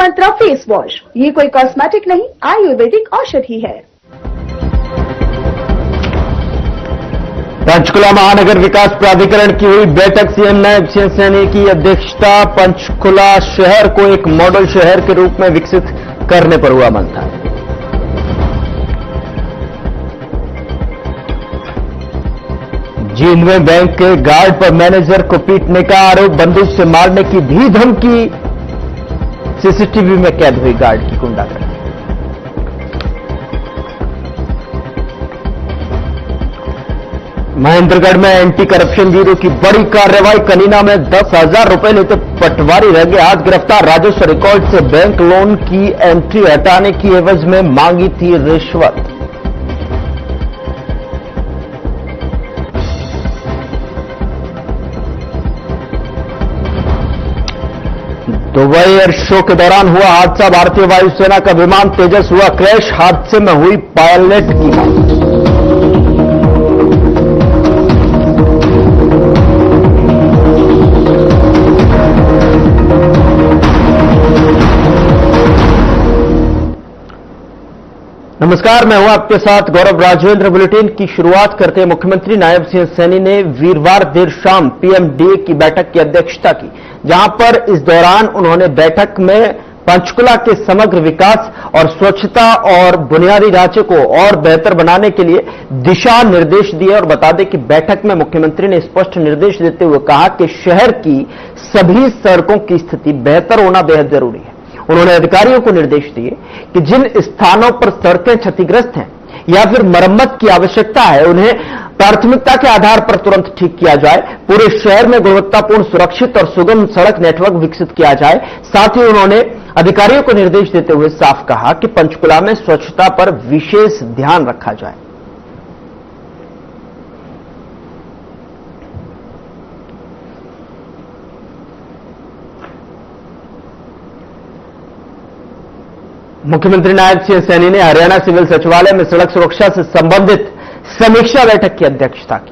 मंत्रा face wash, ये कोई cosmetic नहीं, आयुर्वेदिक औषधि है। पंचकुला महानगर विकास प्राधिकरण की हुई बैठक, सीएम नायब सिंह सैनी की अध्यक्षता। पंचकुला शहर को एक मॉडल शहर के रूप में विकसित करने पर हुआ मंथन। जींद में बैंक के गार्ड पर मैनेजर को पीटने का आरोप, बंदूक से मारने की भी धमकी। सीसीटीवी में कैद हुई गार्ड की गुंडागर्दी। महेंद्रगढ़ में एंटी करप्शन ब्यूरो की बड़ी कार्रवाई, कनीना में 10,000 रुपए लेते पटवारी रह गए हाथ गिरफ्तार। राजस्व रिकॉर्ड से बैंक लोन की एंट्री हटाने की एवज में मांगी थी रिश्वत। दुबई एयर शो के दौरान हुआ हादसा, भारतीय वायुसेना का विमान तेजस हुआ क्रैश। हादसे में हुई पायलट की मौत। नमस्कार, मैं हूं आपके साथ गौरव राजेंद्र। बुलेटिन की शुरुआत करते हैं। मुख्यमंत्री नायब सिंह सैनी ने वीरवार देर शाम पीएमडीए की बैठक की अध्यक्षता की, जहां पर इस दौरान उन्होंने बैठक में पंचकुला के समग्र विकास और स्वच्छता और बुनियादी ढांचे को और बेहतर बनाने के लिए दिशा निर्देश दिए। और बता दें कि बैठक में मुख्यमंत्री ने स्पष्ट निर्देश देते हुए कहा कि शहर की सभी सड़कों की स्थिति बेहतर होना बेहद जरूरी है। उन्होंने अधिकारियों को निर्देश दिए कि जिन स्थानों पर सड़कें क्षतिग्रस्त हैं या फिर मरम्मत की आवश्यकता है, उन्हें प्राथमिकता के आधार पर तुरंत ठीक किया जाए। पूरे शहर में गुणवत्तापूर्ण, सुरक्षित और सुगम सड़क नेटवर्क विकसित किया जाए। साथ ही उन्होंने अधिकारियों को निर्देश देते हुए साफ कहा कि पंचकुला में स्वच्छता पर विशेष ध्यान रखा जाए। मुख्यमंत्री नायब सिंह सैनी ने हरियाणा सिविल सचिवालय में सड़क सुरक्षा से संबंधित समीक्षा बैठक की अध्यक्षता की।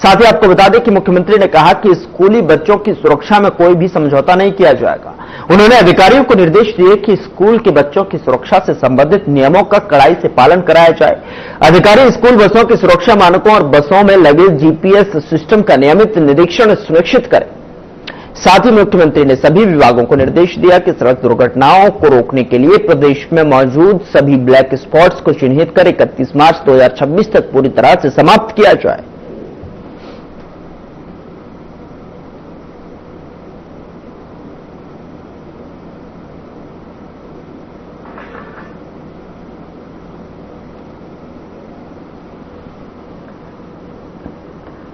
साथ ही आपको बता दें कि मुख्यमंत्री ने कहा कि स्कूली बच्चों की सुरक्षा में कोई भी समझौता नहीं किया जाएगा। उन्होंने अधिकारियों को निर्देश दिए कि स्कूल के बच्चों की सुरक्षा से संबंधित नियमों का कड़ाई से पालन कराया जाए। अधिकारी स्कूल बसों की सुरक्षा मानकों और बसों में लगे जीपीएस सिस्टम का नियमित निरीक्षण सुनिश्चित करें। साथ ही मुख्यमंत्री ने सभी विभागों को निर्देश दिया कि सड़क दुर्घटनाओं को रोकने के लिए प्रदेश में मौजूद सभी ब्लैक स्पॉट्स को चिन्हित कर 31 मार्च 2026 तक पूरी तरह से समाप्त किया जाए।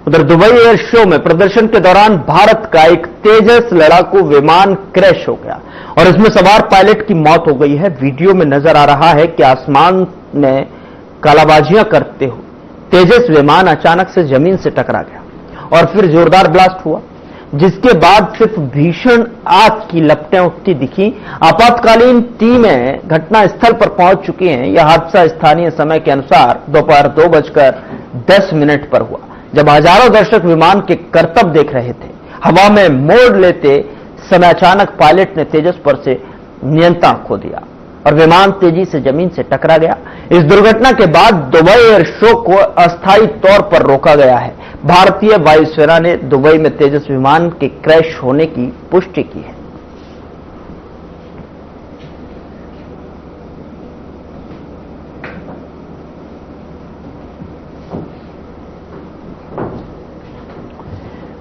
उधर दुबई एयर शो में प्रदर्शन के दौरान भारत का एक तेजस लड़ाकू विमान क्रैश हो गया और इसमें सवार पायलट की मौत हो गई है। वीडियो में नजर आ रहा है कि आसमान में कालाबाजियां करते हुए तेजस विमान अचानक से जमीन से टकरा गया और फिर जोरदार ब्लास्ट हुआ, जिसके बाद सिर्फ भीषण आग की लपटें उठती दिखी। आपातकालीन टीमें घटनास्थल पर पहुंच चुकी हैं। यह हादसा स्थानीय समय के अनुसार दोपहर 2:10 पर हुआ, जब हजारों दर्शक विमान के करतब देख रहे थे। हवा में मोड़ लेते समय अचानक पायलट ने तेजस पर से नियंत्रण खो दिया और विमान तेजी से जमीन से टकरा गया। इस दुर्घटना के बाद दुबई एयर शो को अस्थायी तौर पर रोका गया है। भारतीय वायुसेना ने दुबई में तेजस विमान के क्रैश होने की पुष्टि की है।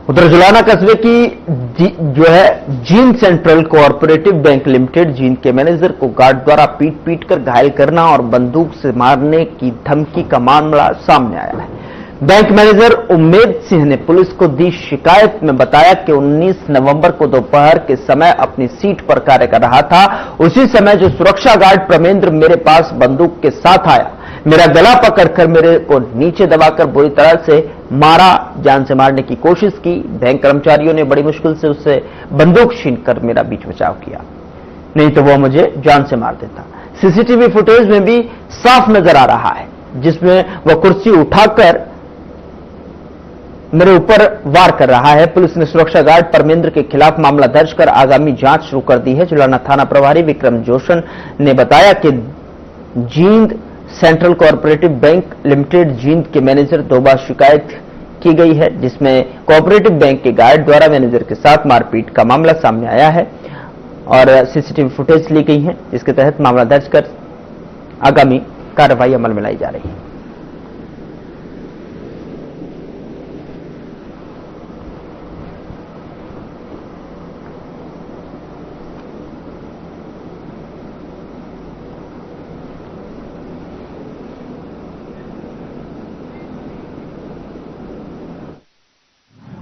उधर जुलाना कस्बे की Jind central cooperative bank limited Jind के मैनेजर को गार्ड द्वारा पीट कर घायल करना और बंदूक से मारने की धमकी का मामला सामने आया है। बैंक मैनेजर उम्मेद सिंह ने पुलिस को दी शिकायत में बताया कि 19 नवंबर को दोपहर के समय अपनी सीट पर कार्य कर रहा था। उसी समय जो सुरक्षा गार्ड प्रमेंद्र मेरे पास बंदूक के साथ आया, मेरा गला पकड़कर मेरे को नीचे दबाकर बुरी तरह से मारा, जान से मारने की कोशिश की। बैंक कर्मचारियों ने बड़ी मुश्किल से उससे बंदूक छीनकर मेरा बीच बचाव किया, नहीं तो वो मुझे जान से मार देता। सीसीटीवी फुटेज में भी साफ नजर आ रहा है, जिसमें वह कुर्सी उठाकर मेरे ऊपर वार कर रहा है। पुलिस ने सुरक्षा गार्ड परमेंद्र के खिलाफ मामला दर्ज कर आगामी जांच शुरू कर दी है। जुलाना थाना प्रभारी विक्रम जोशन ने बताया कि Jind central cooperative bank limited Jind के मैनेजर 2 बार शिकायत की गई है, जिसमें कोऑपरेटिव बैंक के गार्ड द्वारा मैनेजर के साथ मारपीट का मामला सामने आया है और सीसीटीवी फुटेज ली गई है, जिसके तहत मामला दर्ज कर आगामी कार्रवाई अमल में लाई जा रही है।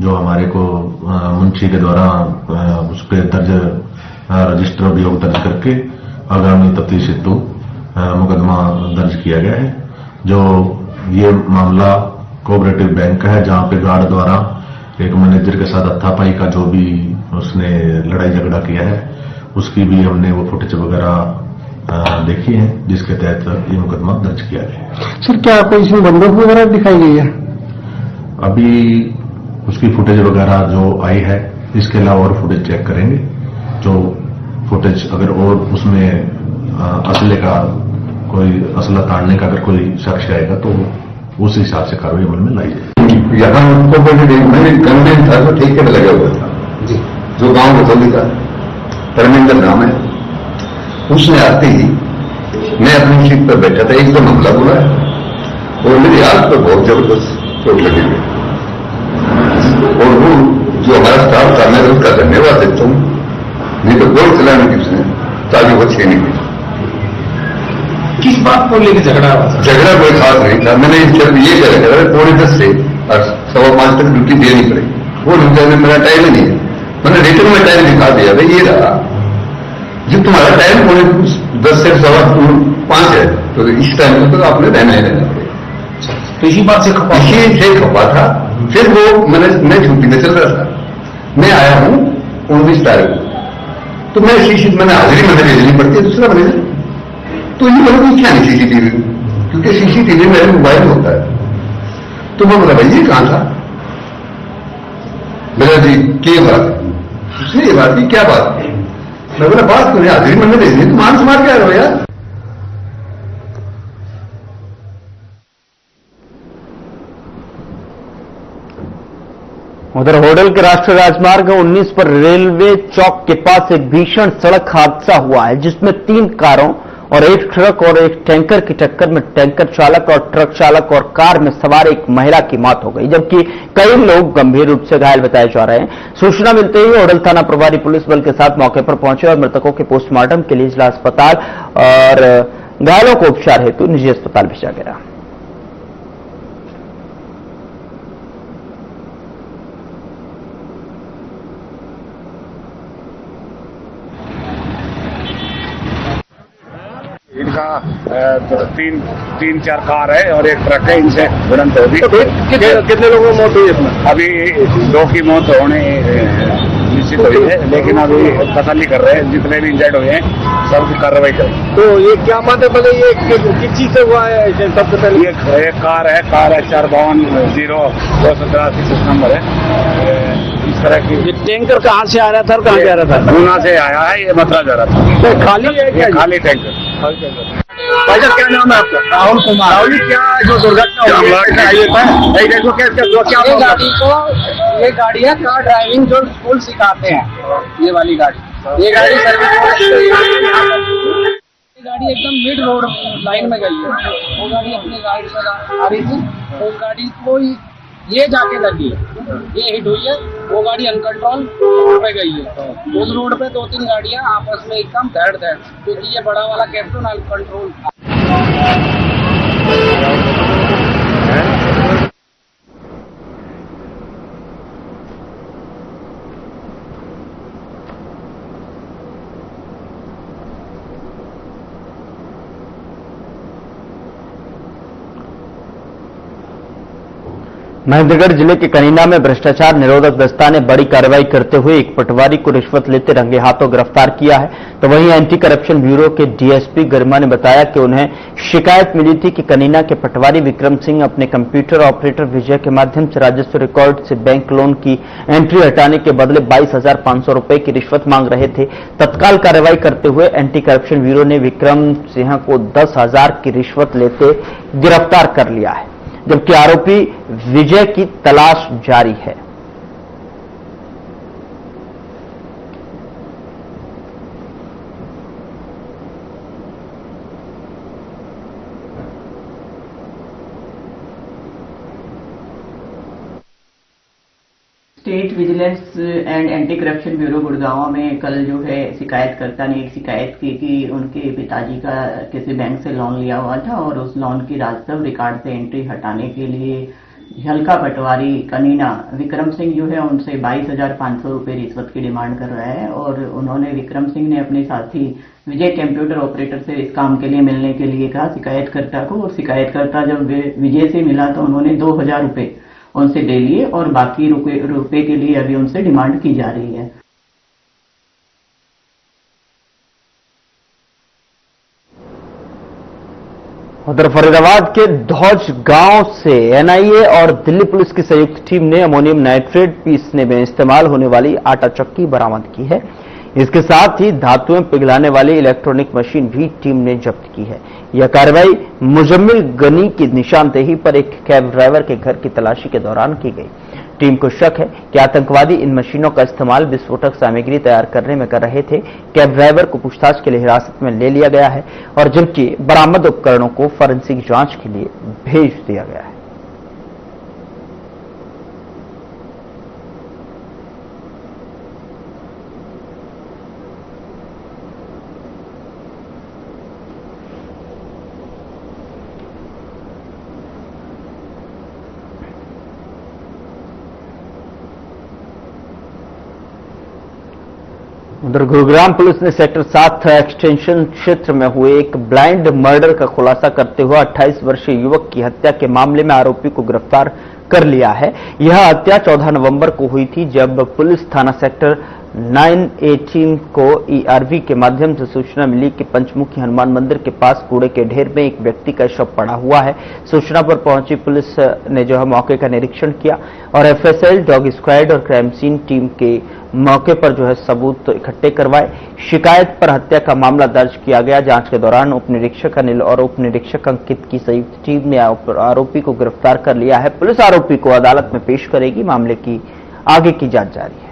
जो हमारे को मुंशी के द्वारा उस पर दर्ज रजिस्टर अभियोग दर्ज करके आगामी तफ्तीश हेतु मुकदमा दर्ज किया गया है। जो ये मामला कोऑपरेटिव बैंक का है, जहां पे गार्ड द्वारा एक मैनेजर के साथ हत्थापाई का जो भी उसने लड़ाई झगड़ा किया है, उसकी भी हमने वो फुटेज वगैरह देखी है, जिसके तहत ये मुकदमा दर्ज किया गया है। सर, क्या कोई इसमें बंदूक वगैरह दिखाई गई है? अभी उसकी फुटेज वगैरह जो आई है, इसके अलावा और फुटेज चेक करेंगे। जो फुटेज अगर और उसमें असले का कोई असला ताड़ने का अगर कोई शख्स आएगा तो उस हिसाब से कार्रवाई अमल में लाई जाएगी। यहाँ में गनमैन था जो ठेके में लगा हुआ था जी, जो गांव बतौली का परमेंद्र नाम है। उसने आते ही मैं अपनी सीट पर बैठा था, एकदम हमला बोला और मेरी हाथ पर बहुत जबरदस्त चोट लगी हुई। और वो जो हमारा स्टाफ था, मैं उसका धन्यवाद देता हूं, नहीं तो गोल चलाने की उसने ताकि वो छे नहीं गई। किस बात को लेकर झगड़ा हुआ था? झगड़ा कोई खास नहीं था। मैंने ये कहा 10:15 से 5:15 तक ड्यूटी देनी पड़ेगी, वो ड्यूटी में मेरा टाइम ही नहीं है। मैंने रिटर्न में टाइम दिखा दिया, भाई ये रहा जब तुम्हारा टाइम 10 से 5:15 है, तो इस टाइम में तो आपने रहना ही रहना पड़ेगा। तो इसी बात से खपा था। फिर वो मैं छुट्टी में चल रहा था, मैं आया हूं 19 तारीख को, तो मैंने हाजिरी मैंने भेजनी पड़ती है दूसरा मैनेजर, तो ये बोला क्या नहीं सीसीटीवी, क्योंकि सीसीटीवी मेरे मोबाइल में होता है। तो मैं बोला भाई ये कहां था? मेरा जी क्या बात है? उसने ये बात की, क्या बात है? मैं बोला बात तो हाजिरी मैंने भेजनी, तो मान समार क्या रहो यार। उधर होडल के राष्ट्रीय राजमार्ग 19 पर रेलवे चौक के पास एक भीषण सड़क हादसा हुआ है, जिसमें 3 कारों और एक ट्रक और एक टैंकर की टक्कर में टैंकर चालक और ट्रक चालक और कार में सवार एक महिला की मौत हो गई, जबकि कई लोग गंभीर रूप से घायल बताए जा रहे हैं। सूचना मिलते ही होडल थाना प्रभारी पुलिस बल के साथ मौके पर पहुंचे और मृतकों के पोस्टमार्टम के लिए जिला अस्पताल और घायलों को उपचार हेतु निजी अस्पताल भेजा गया। इनका 3-4 कार है और एक ट्रक है, इनसे भिड़ंत होगी। कितने लोगों की मौत हुई इसमें? अभी 2 की मौत होने निश्चित हुई है, लेकिन अभी तसल्ली कर रहे हैं, जितने भी इंजर्ड हुए हैं सबकी कार्रवाई करें। तो ये क्या बात है, पहले ये किस चीज से हुआ है? सबसे पहले ये कार है 4520283 नंबर है। इस तरह की ये टैंकर कहाँ से आ रहा था और कहाँ जा रहा था? पूना से आया है, ये मथुरा जा रहा था। तो खाली है क्या? खाली टैंकर। भाई साहब क्या नाम है आपका? राहुल कुमार। राहुल जी, क्या जो दुर्घटना हुई ये गाड़ी है कार ड्राइविंग जो स्कूल सिखाते हैं, ये वाली गाड़ी, ये गाड़ी सर्विस गाड़ी एकदम मिड रोड लाइन में गई है। वो गाड़ी अपनी गाड़ी से आ रही थी, तो गाड़ी को ये जाके लगी, ये हिट हुई है। वो गाड़ी अनकंट्रोल रोड पे गई है। उस रोड पे 2-3 गाड़ियां आपस में एकदम धड़ धड़, क्योंकि ये बड़ा वाला कैप्टन अनकंट्रोल था। महेंद्रगढ़ जिले के कनीना में भ्रष्टाचार निरोधक दस्ता ने बड़ी कार्रवाई करते हुए एक पटवारी को रिश्वत लेते रंगे हाथों गिरफ्तार किया है। तो वहीं एंटी करप्शन ब्यूरो के डीएसपी गरिमा ने बताया कि उन्हें शिकायत मिली थी कि कनीना के पटवारी विक्रम सिंह अपने कंप्यूटर ऑपरेटर विजय के माध्यम से राजस्व रिकॉर्ड से बैंक लोन की एंट्री हटाने के बदले 22,500 रुपए की रिश्वत मांग रहे थे। तत्काल कार्रवाई करते हुए एंटी करप्शन ब्यूरो ने विक्रम सिंह को 10,000 की रिश्वत लेते गिरफ्तार कर लिया है, जबकि आरोपी विजय की तलाश जारी है। State vigilance and anti corruption bureau Gurgaon में कल जो है शिकायतकर्ता ने एक शिकायत की कि उनके पिताजी का किसी बैंक से लोन लिया हुआ था और उस लोन की राजस्व रिकॉर्ड से एंट्री हटाने के लिए हल्का पटवारी कनीना विक्रम सिंह जो है उनसे 22,500 रुपए रिश्वत की डिमांड कर रहा है। और उन्होंने विक्रम सिंह ने अपने साथी विजय कंप्यूटर ऑपरेटर से इस काम के लिए मिलने के लिए कहा शिकायतकर्ता को। और शिकायतकर्ता जब विजय से मिला तो उन्होंने 2,000 रुपए उनसे ले लिए और बाकी रुपए के लिए अभी उनसे डिमांड की जा रही है। उधर फरीदाबाद के धौज गांव से एनआईए और दिल्ली पुलिस की संयुक्त टीम ने अमोनियम नाइट्रेट पीसने में इस्तेमाल होने वाली आटा चक्की बरामद की है। इसके साथ ही धातुएं पिघलाने वाली इलेक्ट्रॉनिक मशीन भी टीम ने जब्त की है। यह कार्रवाई मुजम्मिल गनी की निशानदेही पर एक कैब ड्राइवर के घर की तलाशी के दौरान की गई। टीम को शक है कि आतंकवादी इन मशीनों का इस्तेमाल विस्फोटक सामग्री तैयार करने में कर रहे थे। कैब ड्राइवर को पूछताछ के लिए हिरासत में ले लिया गया है और जबकि बरामद उपकरणों को फॉरेंसिक जांच के लिए भेज दिया गया है। उधर गुरुग्राम पुलिस ने सेक्टर 7 एक्सटेंशन क्षेत्र में हुए एक ब्लाइंड मर्डर का खुलासा करते हुए 28 वर्षीय युवक की हत्या के मामले में आरोपी को गिरफ्तार कर लिया है। यह हत्या 14 नवंबर को हुई थी, जब पुलिस थाना सेक्टर 918 को ईआरवी के माध्यम से सूचना मिली कि पंचमुखी हनुमान मंदिर के पास कूड़े के ढेर में एक व्यक्ति का शव पड़ा हुआ है। सूचना पर पहुंची पुलिस ने जो है मौके का निरीक्षण किया और एफएसएल, डॉग स्क्वाड और क्राइम सीन टीम के मौके पर जो है सबूत इकट्ठे करवाए। शिकायत पर हत्या का मामला दर्ज किया गया। जांच के दौरान उप निरीक्षक अनिल और उप निरीक्षक अंकित की संयुक्त टीम ने आरोपी को गिरफ्तार कर लिया है। पुलिस आरोपी को अदालत में पेश करेगी। मामले की आगे की जांच जारी है।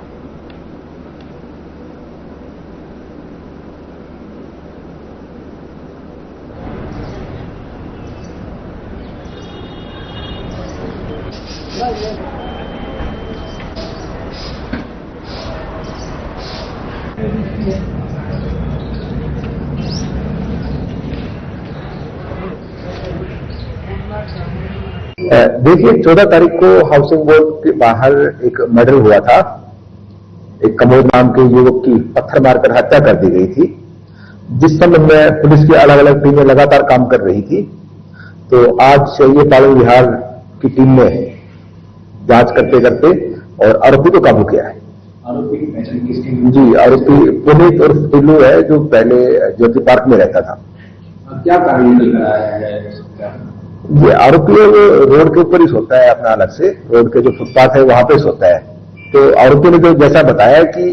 देखिए 14 तारीख को हाउसिंग बोर्ड के बाहर एक मर्डर हुआ था। एक कमोद नाम के युवक की पत्थर मारकर हत्या कर दी गई थी, जिस संबंध में पुलिस की अलग अलग टीमें लगातार काम कर रही थी। तो आज ये पालन विहार की टीम ने जांच करते करते और आरोपी को काबू किया है। आरोपी की पहचान किसकी? जी, आरोपी पुनीत उर्फ टिल्लू है, जो पहले ज्योति पार्क में रहता था। क्या कारण निकल कर आया है? ये आरोपी है, वो रोड के ऊपर ही सोता है अपना अलग से, रोड के जो फुटपाथ है वहां पे सोता है। तो आरोपी ने जो जैसा बताया कि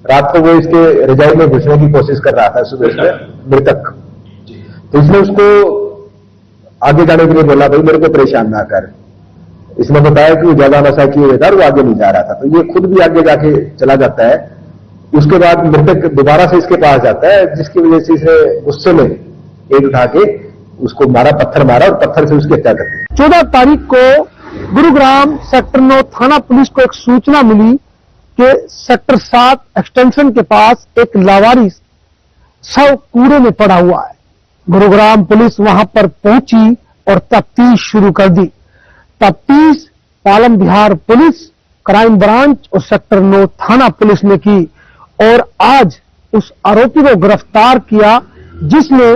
रात को वो इसके रजाई में घुसने की कोशिश कर रहा था, सुबह उसमें मृतक। तो इसने उसको आगे जाने के लिए बोला, भाई मेरे को परेशान ना कर। इसने बताया कि वो ज्यादा नशा किए हुए था और वो आगे नहीं जा रहा था, तो ये खुद भी आगे जाके चला जाता है। उसके बाद मृतक दोबारा से इसके पास जाता है, जिसकी वजह से इसे गुस्से में ईंट उठा के उसको मारा, पत्थर मारा और पत्थर से उसकी हत्या कर दी। 14 तारीख को गुरुग्राम सेक्टर 9 थाना पुलिस को एक सूचना मिली कि सेक्टर 7 एक्सटेंशन के पास एक लावारिस शव कूड़े में पड़ा हुआ है। गुरुग्राम पुलिस वहां पर पहुंची और तफ्तीश शुरू कर दी। तफ्तीश पालम विहार पुलिस, क्राइम ब्रांच और सेक्टर 9 थाना पुलिस ने की और आज उस आरोपी को गिरफ्तार किया, जिसने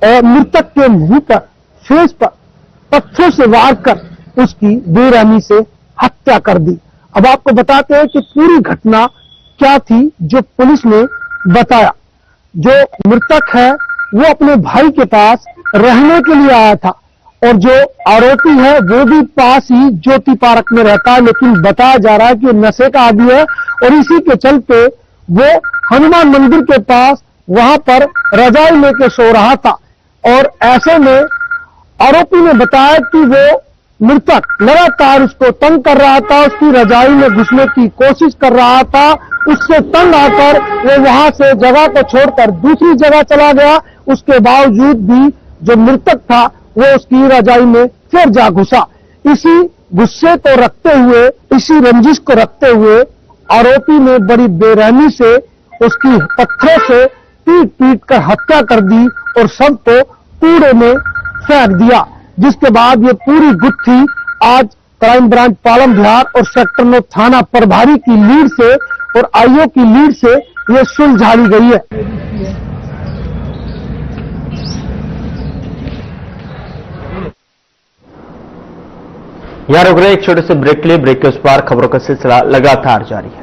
मृतक के मुंह पर, फेस पर पत्थरों से वार कर उसकी बेरहमी से हत्या कर दी। अब आपको बताते हैं कि पूरी घटना क्या थी जो पुलिस ने बताया। जो मृतक है वो अपने भाई के पास रहने के लिए आया था और जो आरोपी है वो भी पास ही ज्योति पार्क में रहता है, लेकिन बताया जा रहा है कि नशे का आदी है और इसी के चलते वो हनुमान मंदिर के पास वहां पर रजाई लेके सो रहा था। और ऐसे में आरोपी ने बताया कि वो मृतक लगातार उसको तंग कर रहा था, उसकी रजाई में घुसने की कोशिश कर रहा था। उससे तंग आकर वो वहां से जगह को छोड़कर दूसरी जगह चला गया। उसके बावजूद भी जो मृतक था वो उसकी रजाई में फिर जा घुसा। इसी गुस्से को रखते हुए, इसी रंजिश को रखते हुए आरोपी ने बड़ी बेरहमी से उसकी पत्थरों से पीट पीट कर हत्या कर दी और सबको कूड़े में फेंक दिया। जिसके बाद ये पूरी गुत्थी आज क्राइम ब्रांच पालम बिहार और सेक्टर 9 थाना प्रभारी की लीड से और आईओ की लीड से ये सुलझा ली गई है। यहां रुक रहे एक छोटे से ब्रेक लिए, ब्रेक के उस पार खबरों का सिलसिला लगातार जारी है।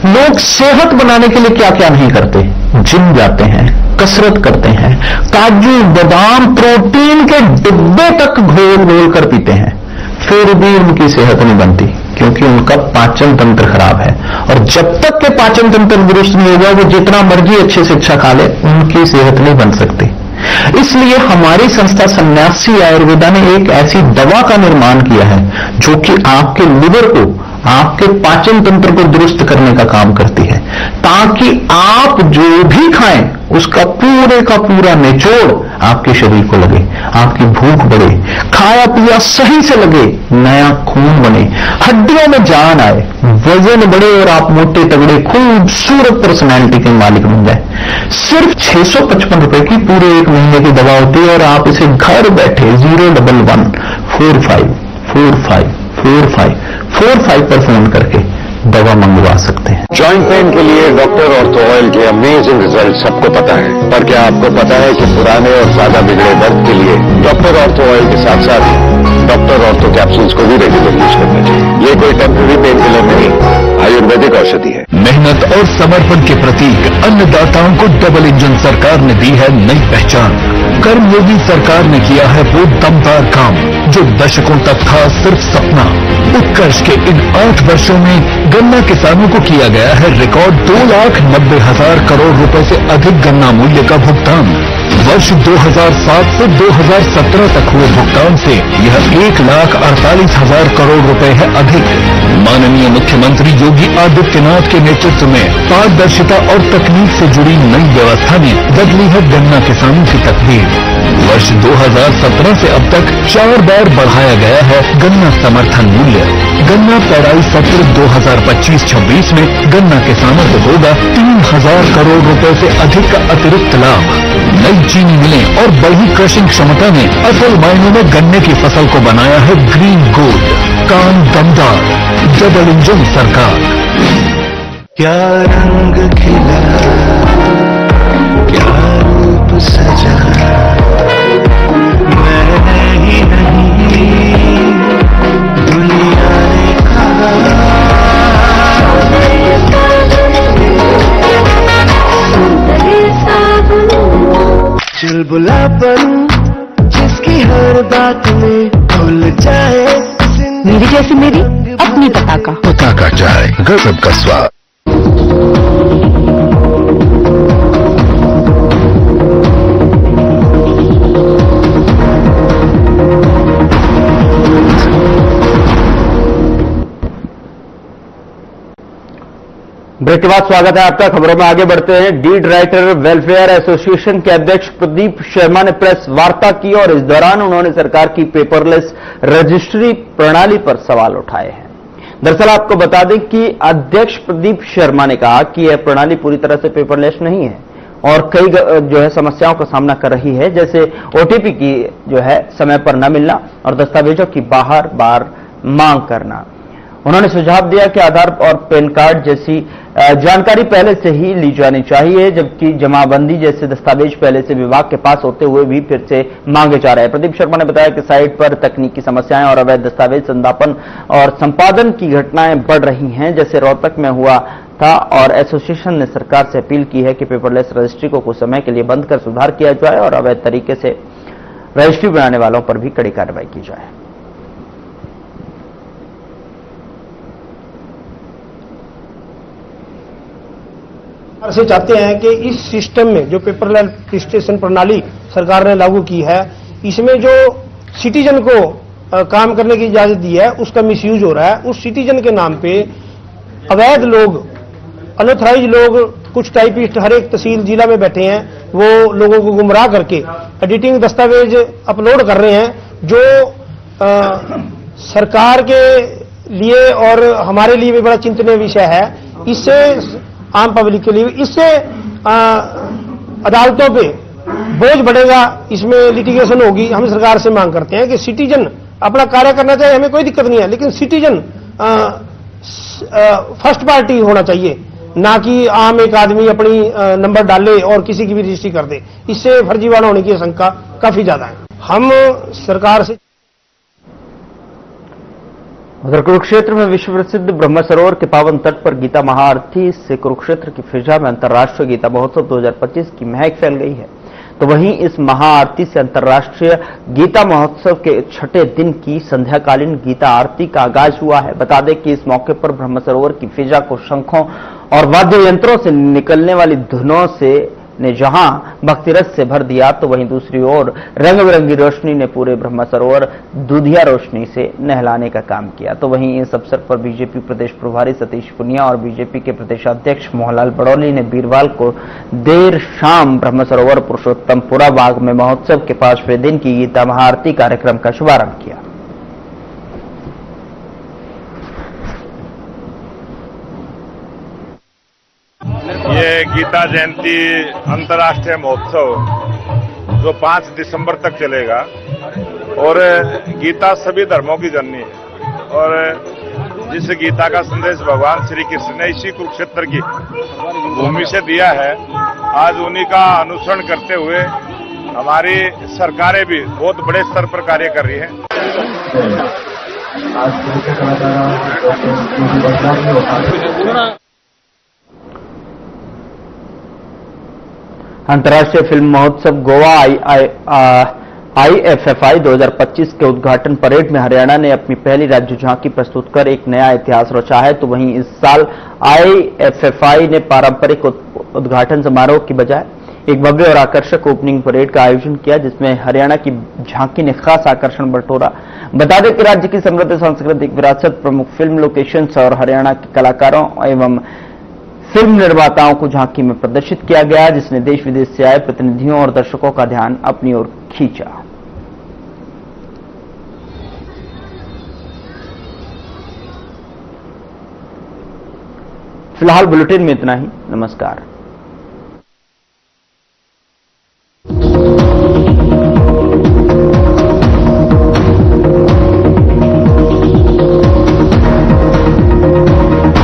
लोग सेहत बनाने के लिए क्या क्या नहीं करते, जिम जाते हैं, कसरत करते हैं, काजू बादाम प्रोटीन के डिब्बे तक घोल घोल कर पीते हैं, फिर भी उनकी सेहत नहीं बनती क्योंकि उनका पाचन तंत्र खराब है। और जब तक के पाचन तंत्र दुरुस्त नहीं होगा वो जितना मर्जी अच्छे से अच्छा खा ले उनकी सेहत नहीं बन सकती। इसलिए हमारी संस्था सन्यासी आयुर्वेदा ने एक ऐसी दवा का निर्माण किया है जो कि आपके लिवर को, आपके पाचन तंत्र को दुरुस्त करने का काम करती है, ताकि आप जो भी खाएं उसका पूरे का पूरा निचोड़ आपके शरीर को लगे, आपकी भूख बढ़े, खाया पिया सही से लगे, नया खून बने, हड्डियों में जान आए, वजन बढ़े और आप मोटे तगड़े खूबसूरत पर्सनैलिटी के मालिक बन जाए। सिर्फ 655 रुपए की पूरे 1 महीने की दवा होती है और आप इसे घर बैठे 01145454545 पर फोन करके दवा मंगवा सकते हैं। जॉइंट पेन के लिए डॉक्टर ऑर्थो ऑयल के अमेजिंग रिजल्ट सबको पता है, पर क्या आपको पता है कि पुराने और ज्यादा बिगड़े दर्द के लिए डॉक्टर ऑर्थो ऑयल के साथ साथ डॉक्टर ऑर्थो कैप्सूल्स को भी रेगुलर यूज करना चाहिए। ये कोई टेम्पररी पेन किलर नहीं, आयुर्वेदिक औषधि है। मेहनत और समर्पण के प्रतीक अन्नदाताओं को डबल इंजन सरकार ने दी है नई पहचान। कर्मयोगी सरकार ने किया है वो दमदार काम जो दशकों तक था सिर्फ सपना। उत्कर्ष के इन 8 वर्षों में गन्ना किसानों को किया गया है रिकॉर्ड 2,90,000 करोड़ रुपए से अधिक गन्ना मूल्य का भुगतान। वर्ष 2007 से 2017 तक हुए भुगतान से यह 1,48,000 करोड़ रुपए है अधिक। माननीय मुख्यमंत्री योगी आदित्यनाथ के नेतृत्व में पारदर्शिता और तकनीक से जुड़ी नई व्यवस्था ने बदली है गन्ना किसानों की तकदीर। वर्ष 2017 से अब तक 4 बार बढ़ाया गया है गन्ना समर्थन मूल्य। गन्ना पेराई सत्र 2025-26 में गन्ना किसानों को होगा 3,000 करोड़ रुपए से अधिक का अतिरिक्त लाभ। नई चीनी मिलें और बढ़ी क्रशिंग क्षमता ने असल मायनों में गन्ने की फसल को बनाया है ग्रीन गोल्ड। काम दमदार, डबल इंजन सरकार। क्या रंग खिला, क्या रूप सजा, मैंने ही नहीं दुनिया ने कहा। चल बुला बनूं जिसकी हर बात में भूल जाए। मेरी जैसी मेरी अपनी पताका चाय, गजब का स्वाद। ब्रेक के बाद स्वागत है आपका। खबरों में आगे बढ़ते हैं। लीड राइटर वेलफेयर एसोसिएशन के अध्यक्ष प्रदीप शर्मा ने प्रेस वार्ता की और इस दौरान उन्होंने सरकार की पेपरलेस रजिस्ट्री प्रणाली पर सवाल उठाए हैं। दरअसल आपको बता दें कि अध्यक्ष प्रदीप शर्मा ने कहा कि यह प्रणाली पूरी तरह से पेपरलेस नहीं है और कई जो है समस्याओं का सामना कर रही है, जैसे ओटीपी की जो है समय पर न मिलना और दस्तावेजों की बार बार मांग करना। उन्होंने सुझाव दिया कि आधार और पैन कार्ड जैसी जानकारी पहले से ही ली जानी चाहिए, जबकि जमाबंदी जैसे दस्तावेज पहले से विभाग के पास होते हुए भी फिर से मांगे जा रहे हैं। प्रदीप शर्मा ने बताया कि साइट पर तकनीकी समस्याएं और अवैध दस्तावेज संदापन और संपादन की घटनाएं बढ़ रही हैं, जैसे रोहतक में हुआ था, और एसोसिएशन ने सरकार से अपील की है कि पेपरलेस रजिस्ट्री को कुछ समय के लिए बंद कर सुधार किया जाए और अवैध तरीके से रजिस्ट्री बनाने वालों पर भी कड़ी कार्रवाई की जाए। से चाहते हैं कि इस सिस्टम में जो पेपरलेस रजिस्ट्रेशन प्रणाली सरकार ने लागू की है, इसमें जो सिटीजन को काम करने की इजाजत दी है उसका मिसयूज हो रहा है। उस सिटीजन के नाम पे अवैध लोग, अनऑथराइज लोग, कुछ टाइपिस्ट हर एक तहसील जिला में बैठे हैं, वो लोगों को गुमराह करके एडिटिंग दस्तावेज अपलोड कर रहे हैं, जो सरकार के लिए और हमारे लिए भी बड़ा चिंतनीय विषय है। इससे आम पब्लिक के लिए, इससे अदालतों पे बोझ बढ़ेगा, इसमें लिटिगेशन होगी। हम सरकार से मांग करते हैं कि सिटीजन अपना कार्य करना चाहिए, हमें कोई दिक्कत नहीं है, लेकिन सिटीजन फर्स्ट पार्टी होना चाहिए, ना कि आम एक आदमी अपनी नंबर डाले और किसी की भी रजिस्ट्री कर दे। इससे फर्जीवाड़ा होने की आशंका काफी ज्यादा है। हम सरकार से उधर कुरुक्षेत्र में विश्व प्रसिद्ध ब्रह्म सरोवर के पावन तट पर गीता महाआरती से कुरुक्षेत्र की फिजा में अंतर्राष्ट्रीय गीता महोत्सव 2025 की महक फैल गई है। तो वहीं इस महाआरती से अंतर्राष्ट्रीय गीता महोत्सव के छठे दिन की संध्याकालीन गीता आरती का आगाज हुआ है। बता दें कि इस मौके पर ब्रह्म सरोवर की फिजा को शंखों और वाद्य यंत्रों से निकलने वाली धुनों से ने जहां भक्तिरस से भर दिया, तो वहीं दूसरी ओर रंग बिरंगी रोशनी ने पूरे ब्रह्म सरोवर दूधिया रोशनी से नहलाने का काम किया। तो वहीं इस अवसर पर बीजेपी प्रदेश प्रभारी सतीश पुनिया और बीजेपी के प्रदेशाध्यक्ष मोहनलाल बड़ौली ने बीरवाल को देर शाम ब्रह्म सरोवर पुरुषोत्तमपुरा बाग में महोत्सव के 5वें दिन की गीता महाआरती कार्यक्रम का शुभारंभ किया। ये गीता जयंती अंतर्राष्ट्रीय महोत्सव जो 5 दिसंबर तक चलेगा, और गीता सभी धर्मों की जननी है, और जिस गीता का संदेश भगवान श्री कृष्ण ने इसी कुरुक्षेत्र की भूमि से दिया है, आज उन्हीं का अनुसरण करते हुए हमारी सरकारें भी बहुत बड़े स्तर पर कार्य कर रही हैं। अंतर्राष्ट्रीय फिल्म महोत्सव गोवा IFFI 2025 के उद्घाटन परेड में हरियाणा ने अपनी पहली राज्य झांकी प्रस्तुत कर एक नया इतिहास रचा है। तो वहीं इस साल IFFI ने पारंपरिक उद्घाटन समारोह की बजाय एक भव्य और आकर्षक ओपनिंग परेड का आयोजन किया, जिसमें हरियाणा की झांकी ने खास आकर्षण बटोरा। बता दें कि राज्य की समृद्ध सांस्कृतिक विरासत, प्रमुख फिल्म लोकेशंस और हरियाणा के कलाकारों एवं फिल्म निर्माताओं को झांकी में प्रदर्शित किया गया, जिसने देश विदेश से आए प्रतिनिधियों और दर्शकों का ध्यान अपनी ओर खींचा। फिलहाल बुलेटिन में इतना ही। नमस्कार।